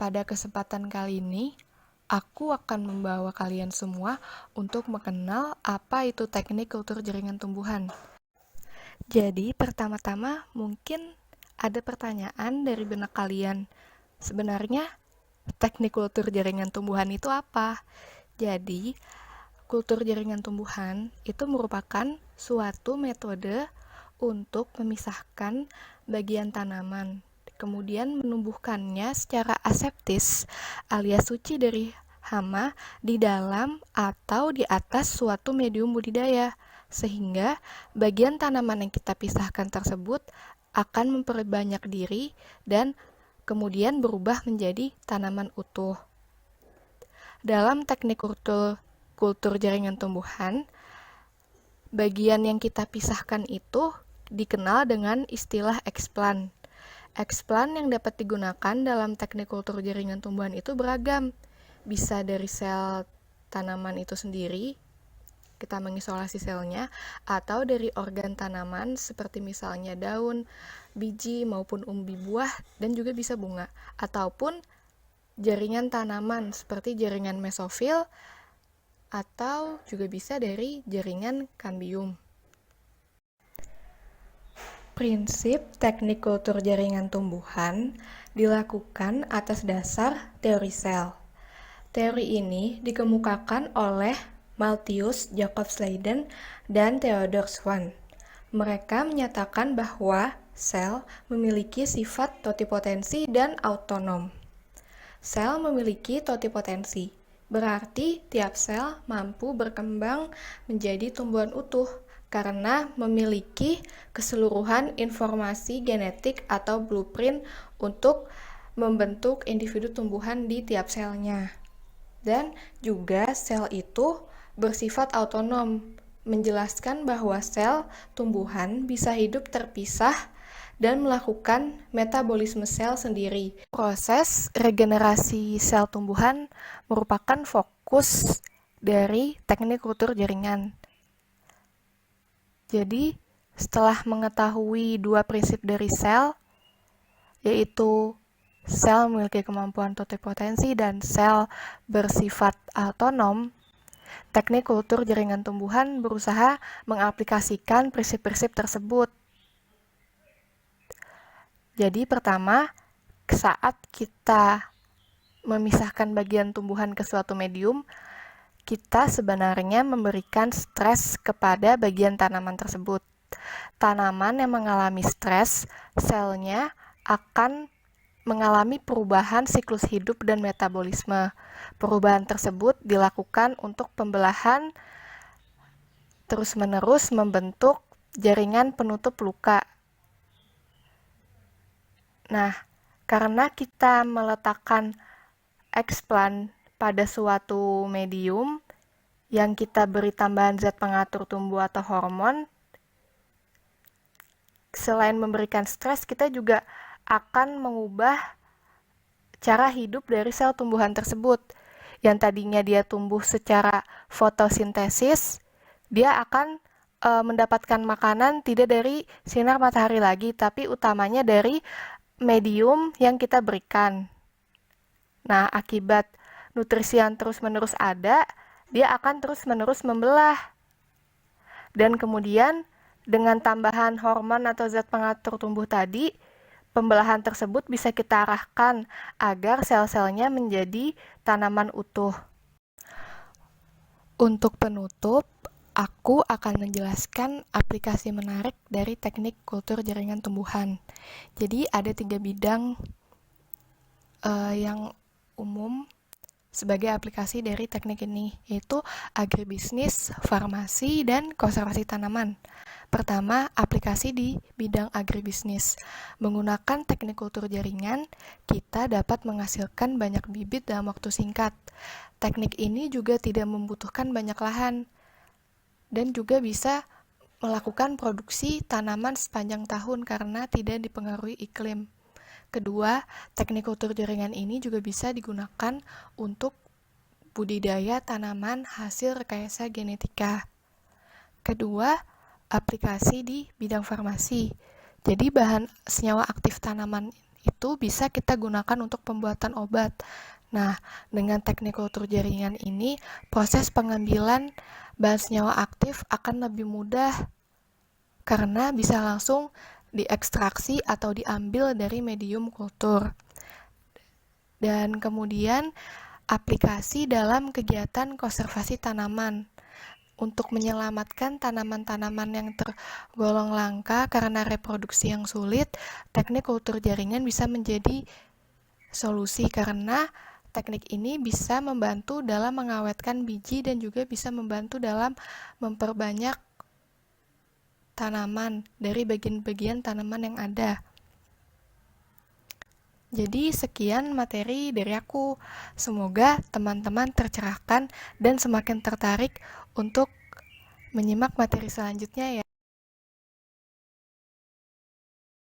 Pada kesempatan kali ini, aku akan membawa kalian semua untuk mengenal apa itu teknik kultur jaringan tumbuhan. Jadi, pertama-tama mungkin ada pertanyaan dari benak kalian. Sebenarnya, teknik kultur jaringan tumbuhan itu apa? Jadi, kultur jaringan tumbuhan itu merupakan suatu metode untuk memisahkan bagian tanaman, kemudian menumbuhkannya secara aseptis alias suci dari hama di dalam atau di atas suatu medium budidaya, sehingga bagian tanaman yang kita pisahkan tersebut akan memperbanyak diri dan kemudian berubah menjadi tanaman utuh. Dalam teknik kultur jaringan tumbuhan, bagian yang kita pisahkan itu dikenal dengan istilah explant. Explant yang dapat digunakan dalam teknik kultur jaringan tumbuhan itu beragam. Bisa dari sel tanaman itu sendiri, kita mengisolasi selnya, atau dari organ tanaman seperti misalnya daun, biji maupun umbi buah, dan juga bisa bunga, ataupun jaringan tanaman seperti jaringan mesofil, atau juga bisa dari jaringan kambium. Prinsip teknik kultur jaringan tumbuhan dilakukan atas dasar teori sel. Teori ini dikemukakan oleh Malthius Jacobs Leiden dan Theodor Schwann. Mereka menyatakan bahwa sel memiliki sifat totipotensi dan autonom. Sel memiliki totipotensi, berarti tiap sel mampu berkembang menjadi tumbuhan utuh karena memiliki keseluruhan informasi genetik atau blueprint untuk membentuk individu tumbuhan di tiap selnya. Dan juga sel itu bersifat autonom, menjelaskan bahwa sel tumbuhan bisa hidup terpisah dan melakukan metabolisme sel sendiri. Proses regenerasi sel tumbuhan merupakan fokus dari teknik kultur jaringan. Jadi, setelah mengetahui dua prinsip dari sel, yaitu sel memiliki kemampuan totipotensi dan sel bersifat autonom, teknik kultur jaringan tumbuhan berusaha mengaplikasikan prinsip-prinsip tersebut. Jadi pertama, saat kita memisahkan bagian tumbuhan ke suatu medium, kita sebenarnya memberikan stres kepada bagian tanaman tersebut. Tanaman yang mengalami stres, selnya akan mengalami perubahan siklus hidup dan metabolisme. Perubahan tersebut dilakukan untuk pembelahan terus-menerus membentuk jaringan penutup luka. Nah, karena kita meletakkan explant pada suatu medium yang kita beri tambahan zat pengatur tumbuh atau hormon, selain memberikan stres, kita juga akan mengubah cara hidup dari sel tumbuhan tersebut. Yang tadinya dia tumbuh secara fotosintesis, dia akan mendapatkan makanan tidak dari sinar matahari lagi, tapi utamanya dari medium yang kita berikan. Nah, akibat nutrisi yang terus-menerus ada, dia akan terus-menerus membelah. Dan kemudian dengan tambahan hormon atau zat pengatur tumbuh tadi, pembelahan tersebut bisa kita arahkan agar sel-selnya menjadi tanaman utuh. Untuk penutup, aku akan menjelaskan aplikasi menarik dari teknik kultur jaringan tumbuhan. Jadi ada 3 bidang yang umum sebagai aplikasi dari teknik ini, yaitu agribisnis, farmasi, dan konservasi tanaman. Pertama, aplikasi di bidang agribisnis. Menggunakan teknik kultur jaringan, kita dapat menghasilkan banyak bibit dalam waktu singkat. Teknik ini juga tidak membutuhkan banyak lahan, dan juga bisa melakukan produksi tanaman sepanjang tahun karena tidak dipengaruhi iklim. Kedua, teknik kultur jaringan ini juga bisa digunakan untuk budidaya tanaman hasil rekayasa genetika. Kedua, aplikasi di bidang farmasi. Jadi bahan senyawa aktif tanaman itu bisa kita gunakan untuk pembuatan obat. Nah, dengan teknik kultur jaringan ini, proses pengambilan bahan senyawa aktif akan lebih mudah karena bisa langsung diekstraksi atau diambil dari medium kultur. Dan kemudian aplikasi dalam kegiatan konservasi tanaman. Untuk menyelamatkan tanaman-tanaman yang tergolong langka karena reproduksi yang sulit, teknik kultur jaringan bisa menjadi solusi karena teknik ini bisa membantu dalam mengawetkan biji dan juga bisa membantu dalam memperbanyak tanaman dari bagian-bagian tanaman yang ada. Jadi sekian materi dari aku. Semoga teman-teman tercerahkan dan semakin tertarik untuk menyimak materi selanjutnya ya.